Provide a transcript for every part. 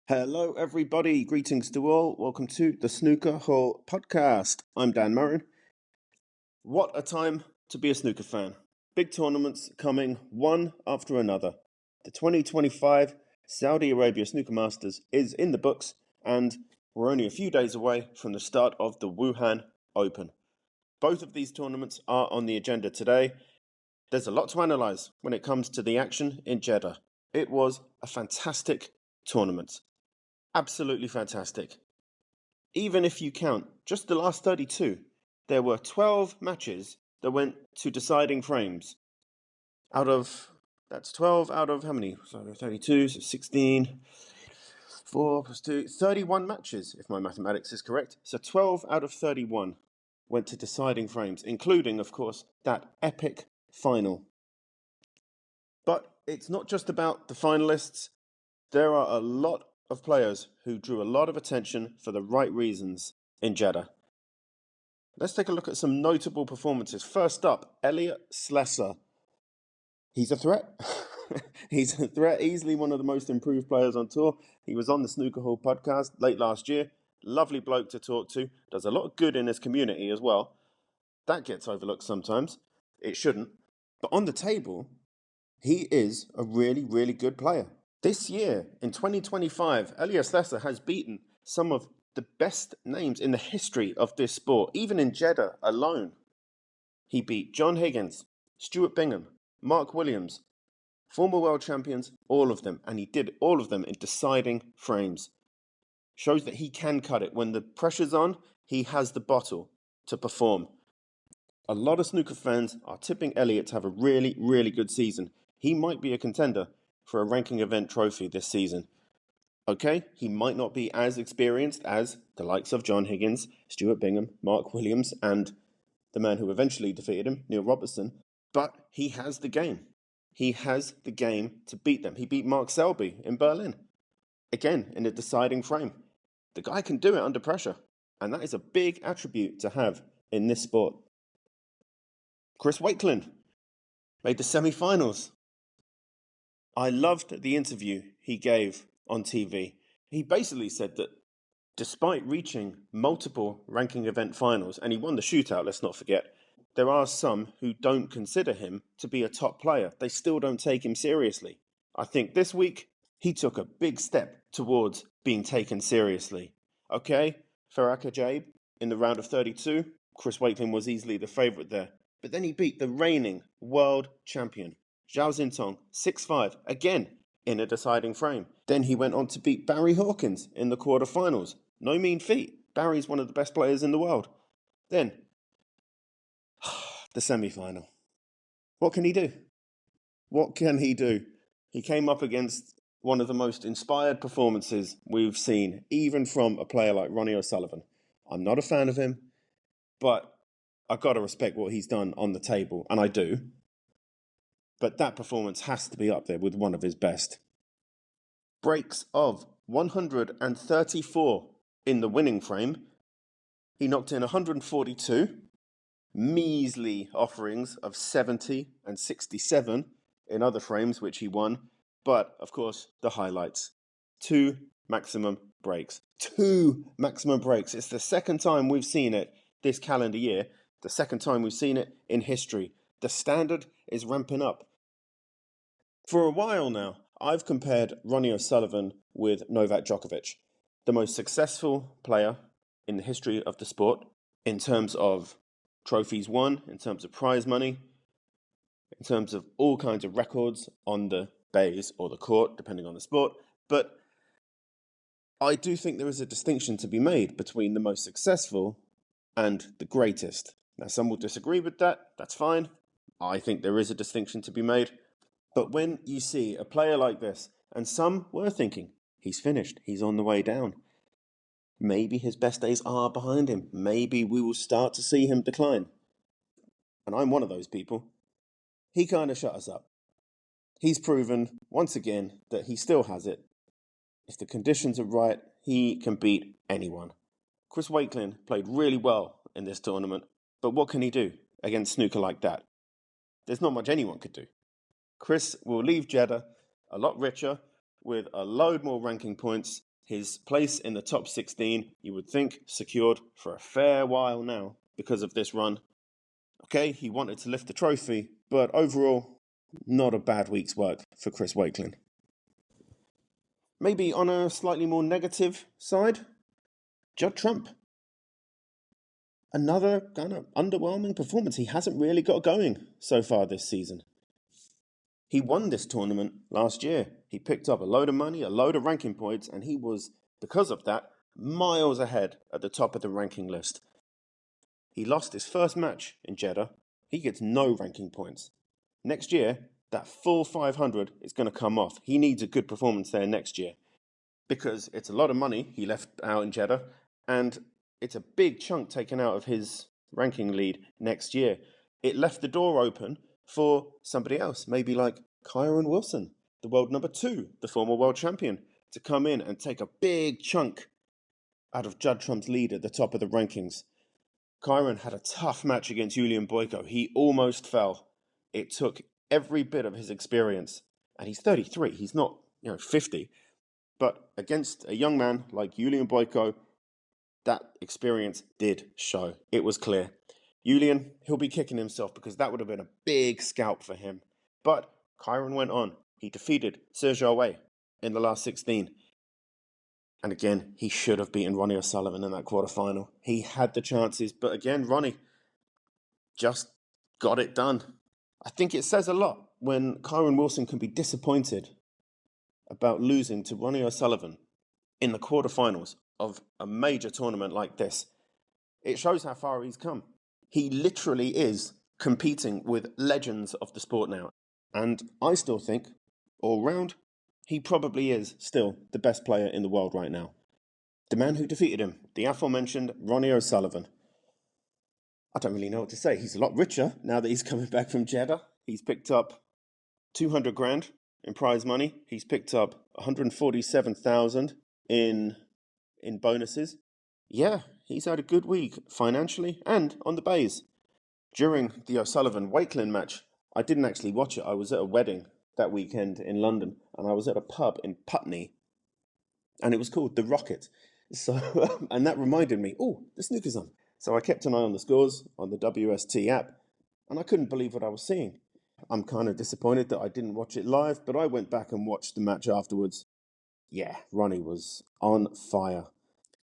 Hello, everybody. Greetings to all. Welcome to the Snooker Hall podcast. I'm Dan Murray. What a time to be a snooker fan. Big tournaments coming one after another. The 2025 Saudi Arabia Snooker Masters is in the books, and we're only a few days away from the start of the Wuhan Open. Both of these tournaments are on the agenda today. There's a lot to analyse when it comes to the action in Jeddah. It was a fantastic tournament. Absolutely fantastic. Even if you count just the last 32, there were 12 matches that went to deciding frames. That's 12 out of how many? So 32, so 16, 4 plus 2, 31 matches, if my mathematics is correct. So 12 out of 31 went to deciding frames, including, of course, that epic final. But it's not just about the finalists. There are a lot of players who drew a lot of attention for the right reasons in Jeddah. Let's take a look at some notable performances. First up, Elliot Slesser. He's a threat. He's a threat, easily one of the most improved players on tour. He was on the Snooker Hall podcast late last year. Lovely bloke to talk to. Does a lot of good in his community as well. That gets overlooked sometimes. It shouldn't. But on the table, he is a really, really good player. This year, in 2025, Elliot Slesser has beaten some of the best names in the history of this sport, even in Jeddah alone. He beat John Higgins, Stuart Bingham, Mark Williams, former world champions, all of them, and he did all of them in deciding frames. Shows that he can cut it. When the pressure's on, he has the bottle to perform. A lot of snooker fans are tipping Elliot to have a really, really good season. He might be a contender for a ranking event trophy this season. Okay, he might not be as experienced as the likes of John Higgins, Stuart Bingham, Mark Williams, and the man who eventually defeated him, Neil Robertson, but he has the game. He has the game to beat them. He beat Mark Selby in Berlin, again in a deciding frame. The guy can do it under pressure, and that is a big attribute to have in this sport. Chris Wakelin made the semi-finals. I loved the interview he gave on TV. He basically said that despite reaching multiple ranking event finals, and he won the shootout, let's not forget, there are some who don't consider him to be a top player. They still don't take him seriously. I think this week, he took a big step towards being taken seriously. Okay, Farrakh Ajaib in the round of 32, Chris Wakelin was easily the favourite there. But then he beat the reigning world champion, Zhao Xintong, 6-5, again in a deciding frame. Then he went on to beat Barry Hawkins in the quarterfinals. No mean feat. Barry's one of the best players in the world. Then, the semi-final. What can he do? What can he do? He came up against one of the most inspired performances we've seen, even from a player like Ronnie O'Sullivan. I'm not a fan of him, but I've got to respect what he's done on the table, and I do. But that performance has to be up there with one of his best. Breaks of 134 in the winning frame. He knocked in 142, measly offerings of 70 and 67 in other frames, which he won. But, of course, the highlights. 2 maximum breaks. 2 maximum breaks. It's the second time we've seen it this calendar year. The second time we've seen it in history. The standard is ramping up. For a while now, I've compared Ronnie O'Sullivan with Novak Djokovic, the most successful player in the history of the sport in terms of trophies won, in terms of prize money, in terms of all kinds of records on the bays or the court, depending on the sport. But I do think there is a distinction to be made between the most successful and the greatest. Now, some will disagree with that. That's fine. I think there is a distinction to be made. But when you see a player like this, and some were thinking, he's finished, he's on the way down. Maybe his best days are behind him. Maybe we will start to see him decline. And I'm one of those people. He kind of shut us up. He's proven, once again, that he still has it. If the conditions are right, he can beat anyone. Chris Wakelin played really well in this tournament, but what can he do against snooker like that? There's not much anyone could do. Chris will leave Jeddah a lot richer with a load more ranking points His place in the top 16, you would think, secured for a fair while now because of this run. Okay, he wanted to lift the trophy, but overall, not a bad week's work for Chris Wakelin. Maybe on a slightly more negative side, Judd Trump. Another kind of underwhelming performance. He hasn't really got going so far this season. He won this tournament last year. He picked up a load of money, a load of ranking points, and he was, because of that, miles ahead at the top of the ranking list. He lost his first match in Jeddah. He gets no ranking points. Next year, that full 500 is going to come off. He needs a good performance there next year because it's a lot of money he left out in Jeddah, and it's a big chunk taken out of his ranking lead next year. It left the door open for somebody else, maybe like Kyron Wilson, the world number 2, the former world champion, to come in and take a big chunk out of Judd Trump's lead at the top of the rankings. Kyron had a tough match against Julian Boyko. He almost fell. It took every bit of his experience, and he's 33. He's not, 50. But against a young man like Julian Boyko, that experience did show. It was clear. Julian, he'll be kicking himself because that would have been a big scalp for him. But Kyron went on. He defeated Sergio Way in the last 16. And again, he should have beaten Ronnie O'Sullivan in that quarterfinal. He had the chances, but again, Ronnie just got it done. I think it says a lot when Kyron Wilson can be disappointed about losing to Ronnie O'Sullivan in the quarterfinals of a major tournament like this. It shows how far he's come. He literally is competing with legends of the sport now. And I still think, all round, he probably is still the best player in the world right now. The man who defeated him, the aforementioned Ronnie O'Sullivan. I don't really know what to say. He's a lot richer now that he's coming back from Jeddah. He's picked up 200 grand in prize money. He's picked up 147,000 in bonuses. Yeah, he's had a good week financially and on the bays. During the O'Sullivan Wakelin match, I didn't actually watch it. I was at a wedding that weekend in London, and I was at a pub in Putney, and it was called The Rocket. So, and that reminded me, the snooker's on. So I kept an eye on the scores on the WST app, and I couldn't believe what I was seeing. I'm kind of disappointed that I didn't watch it live, but I went back and watched the match afterwards. Yeah, Ronnie was on fire.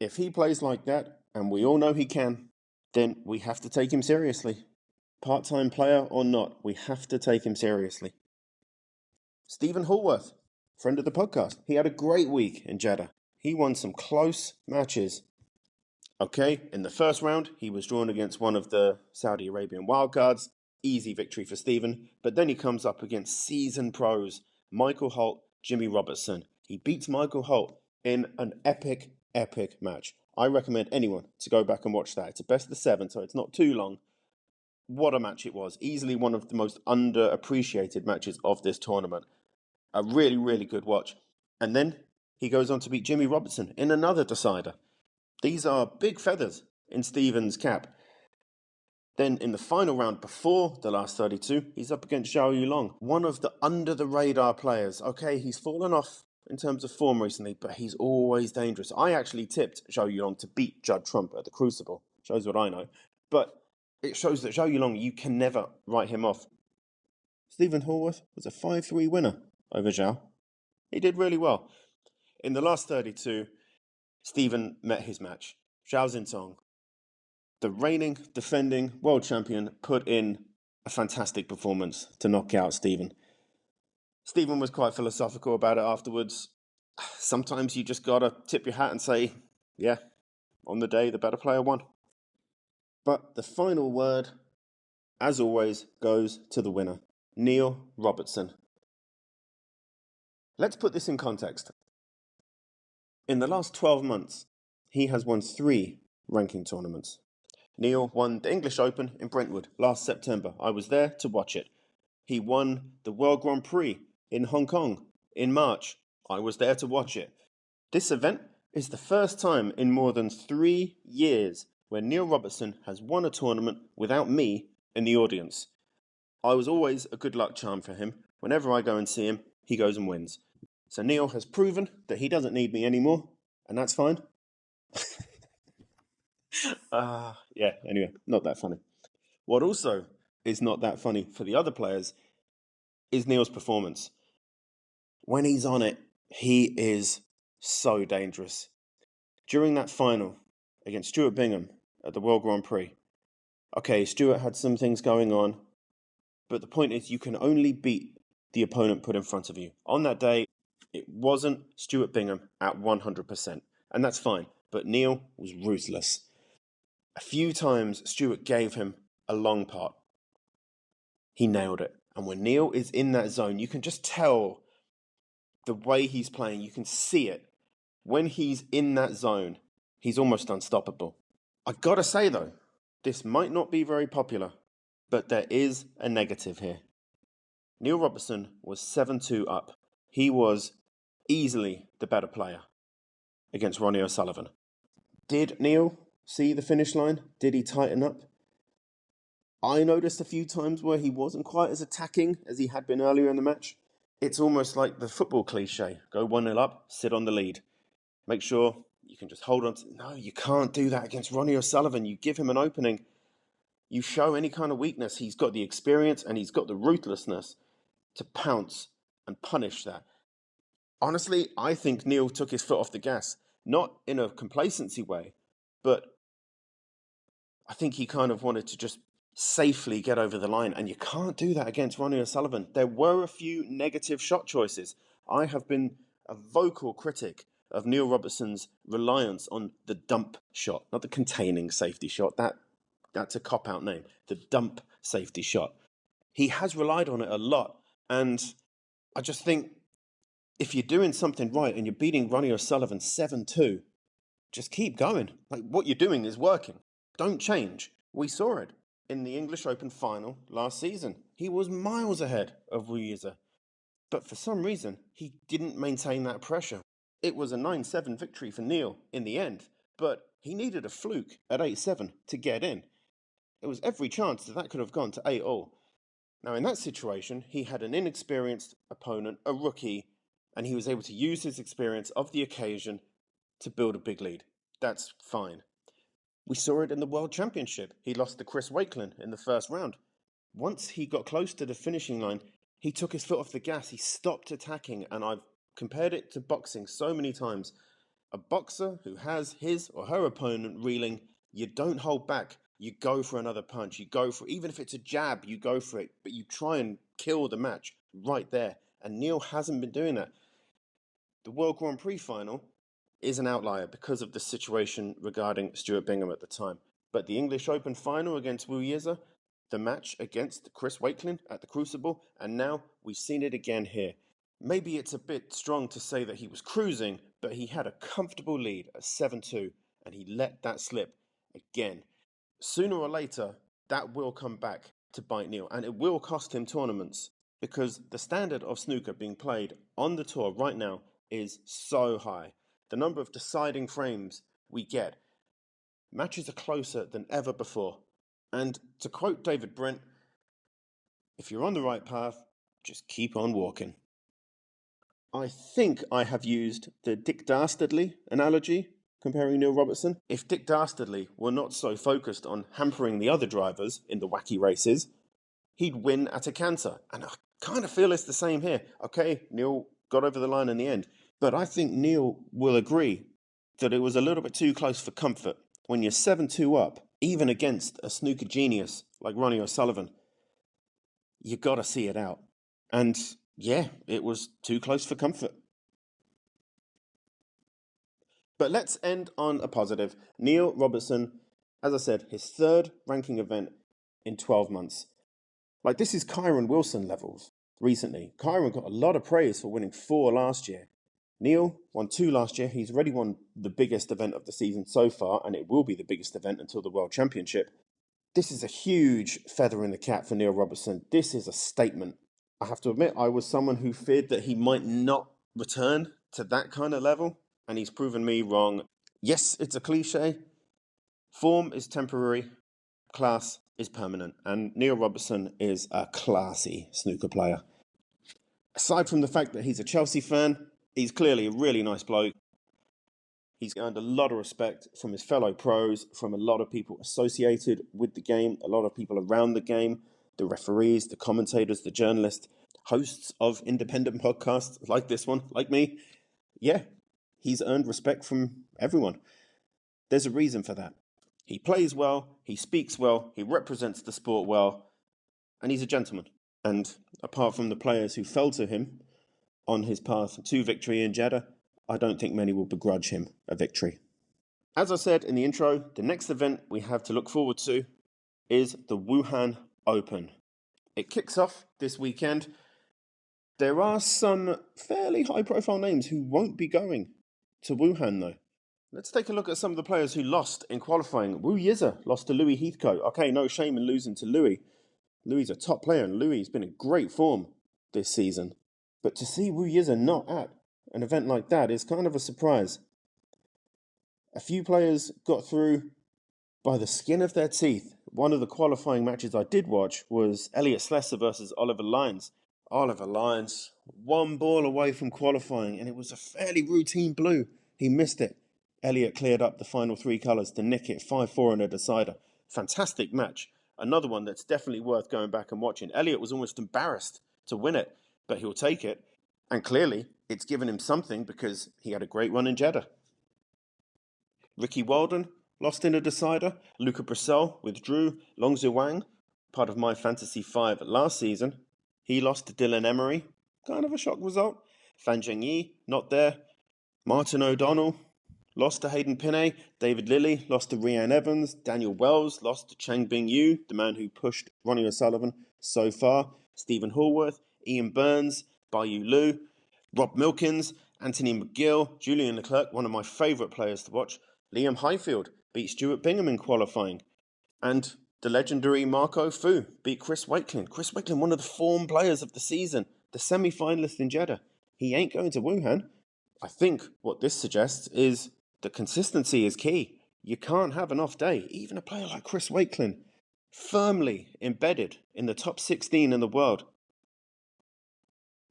If he plays like that, and we all know he can, then we have to take him seriously. Part-time player or not, we have to take him seriously. Stephen Hallworth, friend of the podcast, he had a great week in Jeddah. He won some close matches. Okay, in the first round, he was drawn against one of the Saudi Arabian wildcards. Easy victory for Stephen. But then he comes up against seasoned pros, Michael Holt, Jimmy Robertson. He beats Michael Holt in an epic match. I recommend anyone to go back and watch that. It's a best of 7, so it's not too long. What a match it was. Easily one of the most underappreciated matches of this tournament. A really, really good watch. And then he goes on to beat Jimmy Robertson in another decider. These are big feathers in Stephen's cap. Then in the final round before the last 32, he's up against Zhao Yulong, one of the under-the-radar players. Okay, he's fallen off in terms of form recently, but he's always dangerous. I actually tipped Zhao Yulong to beat Judd Trump at the Crucible. Shows what I know. But it shows that Zhao Yulong, you can never write him off. Stephen Hallworth was a 5-3 winner over Zhao. He did really well. In the last 32, Stephen met his match. Zhao Xintong, the reigning, defending world champion, put in a fantastic performance to knock out Stephen. Stephen was quite philosophical about it afterwards. Sometimes you just gotta tip your hat and say, yeah, on the day, the better player won. But the final word, as always, goes to the winner, Neil Robertson. Let's put this in context. In the last 12 months, he has won 3 ranking tournaments. Neil won the English Open in Brentwood last September. I was there to watch it. He won the World Grand Prix in Hong Kong in March. I was there to watch it. This event is the first time in more than 3 years where Neil Robertson has won a tournament without me in the audience. I was always a good luck charm for him. Whenever I go and see him, he goes and wins. So Neil has proven that he doesn't need me anymore, And that's fine. Yeah, anyway, not that funny. What also is not that funny for the other players is Neil's performance. When he's on it, he is so dangerous. During that final against Stuart Bingham at the World Grand Prix, okay, Stuart had some things going on, but the point is you can only beat the opponent put in front of you. On that day, it wasn't Stuart Bingham at 100%, and that's fine, but Neil was ruthless. A few times Stuart gave him a long part. He nailed it. And when Neil is in that zone, you can just tell the way he's playing. You can see it. When he's in that zone, he's almost unstoppable. I gotta say though, this might not be very popular, but there is a negative here. Neil Robertson was 7-2 up. He was easily the better player against Ronnie O'Sullivan. Did Neil see the finish line? Did he tighten up? I noticed a few times where he wasn't quite as attacking as he had been earlier in the match. It's almost like the football cliche. Go 1-0 up, sit on the lead. Make sure you can just hold on to... No, you can't do that against Ronnie O'Sullivan. You give him an opening. You show any kind of weakness. He's got the experience and he's got the ruthlessness to pounce and punish that. Honestly, I think Neil took his foot off the gas. Not in a complacency way, but I think he kind of wanted to just safely get over the line, and you can't do that against Ronnie O'Sullivan. There were a few negative shot choices. I have been a vocal critic of Neil Robertson's reliance on the dump shot, not the containing safety shot. That's a cop-out name. The dump safety shot. He has relied on it a lot, and I just think if you're doing something right and you're beating Ronnie O'Sullivan 7-2, just keep going. Like, what you're doing is working. Don't change. We saw it in the English Open final last season. He was miles ahead of Wuhan. But for some reason, he didn't maintain that pressure. It was a 9-7 victory for Neil in the end, but he needed a fluke at 8-7 to get in. There was every chance that could have gone to 8-all. Now, in that situation, he had an inexperienced opponent, a rookie, and he was able to use his experience of the occasion to build a big lead. That's fine. We saw it in the World Championship. He lost to Chris Wakelin in the first round. Once he got close to the finishing line, he took his foot off the gas. He stopped attacking, and I've compared it to boxing so many times. A boxer who has his or her opponent reeling, you don't hold back. You go for another punch. You go for, even if it's a jab, you go for it, but you try and kill the match right there. And Neil hasn't been doing that. The World Grand Prix final is an outlier because of the situation regarding Stuart Bingham at the time. But the English Open final against Wu Yiza, the match against Chris Wakelin at the Crucible, and now we've seen it again here. Maybe it's a bit strong to say that he was cruising, but he had a comfortable lead at 7-2, and he let that slip again. Sooner or later, that will come back to bite Neil, and it will cost him tournaments, because the standard of snooker being played on the tour right now is so high. The number of deciding frames we get, matches are closer than ever before. And to quote David Brent, if you're on the right path, just keep on walking. I think I have used the Dick Dastardly analogy comparing Neil Robertson. If Dick Dastardly were not so focused on hampering the other drivers in the wacky races, he'd win at a canter. And I kind of feel it's the same here. Okay, Neil got over the line in the end. But I think Neil will agree that it was a little bit too close for comfort. When you're 7-2 up, even against a snooker genius like Ronnie O'Sullivan, you got to see it out. And yeah, it was too close for comfort. But let's end on a positive. Neil Robertson, as I said, his third ranking event in 12 months. Like, this is Kyron Wilson levels recently. Kyron got a lot of praise for winning 4 last year. Neil won 2 last year. He's already won the biggest event of the season so far, and it will be the biggest event until the World Championship. This is a huge feather in the cap for Neil Robertson. This is a statement. I have to admit, I was someone who feared that he might not return to that kind of level, and he's proven me wrong. Yes, it's a cliche. Form is temporary. Class is permanent. And Neil Robertson is a classy snooker player. Aside from the fact that he's a Chelsea fan, he's clearly a really nice bloke. He's earned a lot of respect from his fellow pros, from a lot of people associated with the game, a lot of people around the game, the referees, the commentators, the journalists, hosts of independent podcasts like this one, like me. Yeah, he's earned respect from everyone. There's a reason for that. He plays well, he speaks well, he represents the sport well, and he's a gentleman. And apart from the players who fell to him on his path to victory in Jeddah, I don't think many will begrudge him a victory. As I said in the intro, the next event we have to look forward to is the Wuhan Open. It kicks off this weekend. There are some fairly high-profile names who won't be going to Wuhan, though. Let's take a look at some of the players who lost in qualifying. Wu Yize lost to Louis Heathcote. Okay, no shame in losing to Louis. Louis' a top player, and Louis has been in great form this season. But to see Wu Yize not at an event like that is kind of a surprise. A few players got through by the skin of their teeth. One of the qualifying matches I did watch was Elliot Slesser versus Oliver Lyons. Oliver Lyons, one ball away from qualifying, and it was a fairly routine blue. He missed it. Elliot cleared up the final three colours to nick it 5-4 in a decider. Fantastic match. Another one that's definitely worth going back and watching. Elliot was almost embarrassed to win it, but he'll take it. And clearly, it's given him something because he had a great run in Jeddah. Ricky Walden lost in a decider. Luca Brissell withdrew. Long Wang, part of my Fantasy 5 last season, he lost to Dylan Emery. Kind of a shock result. Fan Zhengyi, not there. Martin O'Donnell lost to Hayden Pinney. David Lilly lost to Rhiann Evans. Daniel Wells lost to Chang Bing-yu, the man who pushed Ronnie O'Sullivan so far. Stephen Hallworth, Ian Burns, Bayu Liu, Rob Milkins, Anthony McGill, Julian Leclerc, one of my favourite players to watch. Liam Highfield beat Stuart Bingham in qualifying. And the legendary Marco Fu beat Chris Wakelin. Chris Wakelin, one of the form players of the season, the semi-finalist in Jeddah. He ain't going to Wuhan. I think what this suggests is that consistency is key. You can't have an off day. Even a player like Chris Wakelin, firmly embedded in the top 16 in the world,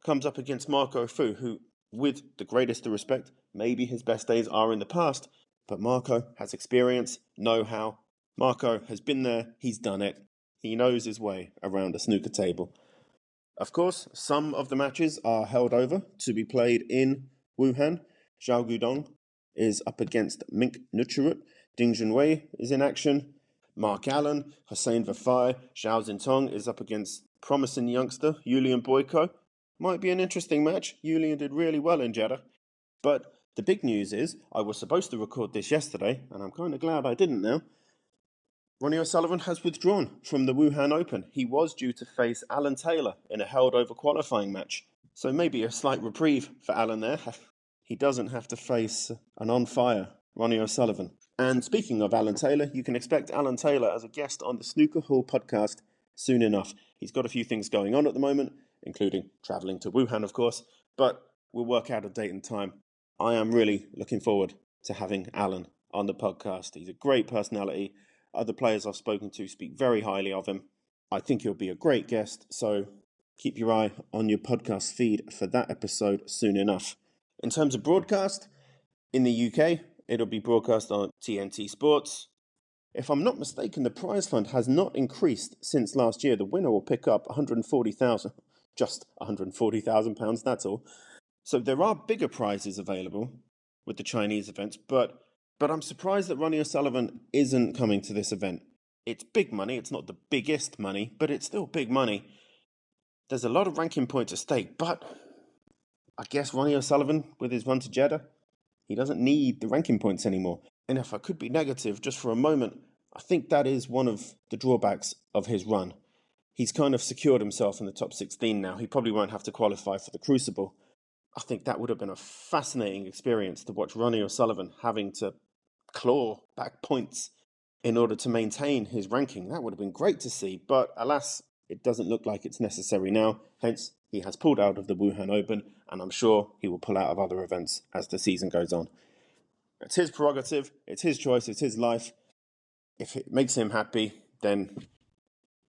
comes up against Marco Fu, who, with the greatest of respect, maybe his best days are in the past, but Marco has experience, know-how. Marco has been there, he's done it. He knows his way around a snooker table. Of course, some of the matches are held over to be played in Wuhan. Zhao Gudong is up against Mink Nucharut. Ding Junhui is in action. Mark Allen, Hossein Vafai, Zhao Zintong is up against promising youngster Julian Boyko. Might be an interesting match. Julian did really well in Jeddah. But the big news is, I was supposed to record this yesterday, and I'm kind of glad I didn't now. Ronnie O'Sullivan has withdrawn from the Wuhan Open. He was due to face Alan Taylor in a held-over qualifying match. So maybe a slight reprieve for Alan there. He doesn't have to face an on-fire Ronnie O'Sullivan. And speaking of Alan Taylor, you can expect Alan Taylor as a guest on the Snooker Hall podcast soon enough. He's got a few things going on at the moment, including travelling to Wuhan, of course, but we'll work out a date and time. I am really looking forward to having Alan on the podcast. He's a great personality. Other players I've spoken to speak very highly of him. I think he'll be a great guest, so keep your eye on your podcast feed for that episode soon enough. In terms of broadcast, in the UK, it'll be broadcast on TNT Sports. If I'm not mistaken, the prize fund has not increased since last year. The winner will pick up £140,000, just £140,000, that's all. So there are bigger prizes available with the Chinese events, but I'm surprised that Ronnie O'Sullivan isn't coming to this event. It's big money. It's not the biggest money, but it's still big money. There's a lot of ranking points at stake, but I guess Ronnie O'Sullivan, with his run to Jeddah, he doesn't need the ranking points anymore. And if I could be negative just for a moment, I think that is one of the drawbacks of his run. He's kind of secured himself in the top 16 now. He probably won't have to qualify for the Crucible. I think that would have been a fascinating experience to watch Ronnie O'Sullivan having to claw back points in order to maintain his ranking. That would have been great to see, but alas, it doesn't look like it's necessary now. Hence, he has pulled out of the Wuhan Open, and I'm sure he will pull out of other events as the season goes on. It's his prerogative, it's his choice, it's his life. If it makes him happy, then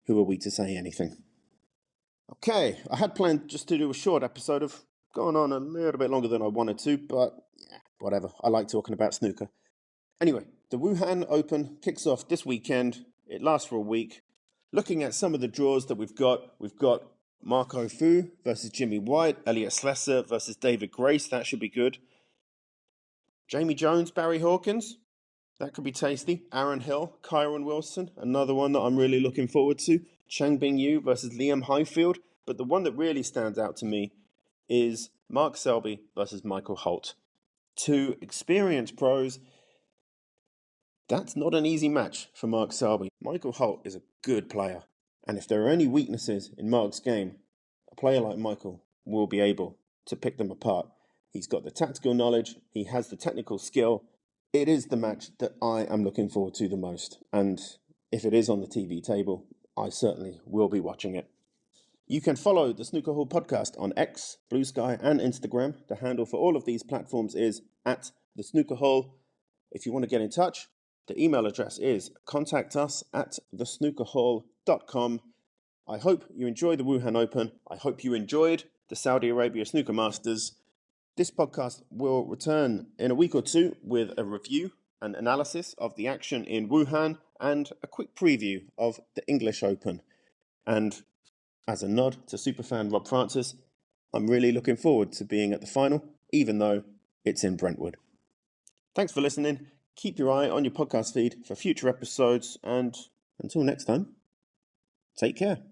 who are we to say anything? Okay, I had planned just to do a short episode of going on a little bit longer than I wanted to, but yeah, whatever. I like talking about snooker. Anyway, the Wuhan Open kicks off this weekend. It lasts for a week. Looking at some of the draws that we've got Marco Fu versus Jimmy White, Elliot Slesser versus David Grace. That should be good. Jamie Jones, Barry Hawkins. That could be tasty. Aaron Hill, Kyron Wilson. Another one that I'm really looking forward to. Changbing Yu versus Liam Highfield. But the one that really stands out to me is Mark Selby versus Michael Holt. Two experienced pros. That's not an easy match for Mark Selby. Michael Holt is a good player. And if there are any weaknesses in Mark's game, a player like Michael will be able to pick them apart. He's got the tactical knowledge. He has the technical skill. It is the match that I am looking forward to the most. And if it is on the TV table, I certainly will be watching it. You can follow the Snooker Hall podcast on X, Blue Sky, and Instagram. The handle for all of these platforms is @the Snooker Hall. If you want to get in touch, the email address is contactus@thesnookerhall.com. I hope you enjoyed the Wuhan Open. I hope you enjoyed the Saudi Arabia Snooker Masters. This podcast will return in a week or two with a review and analysis of the action in Wuhan and a quick preview of the English Open. And as a nod to superfan Rob Francis, I'm really looking forward to being at the final, even though it's in Brentwood. Thanks for listening. Keep your eye on your podcast feed for future episodes, and until next time, take care.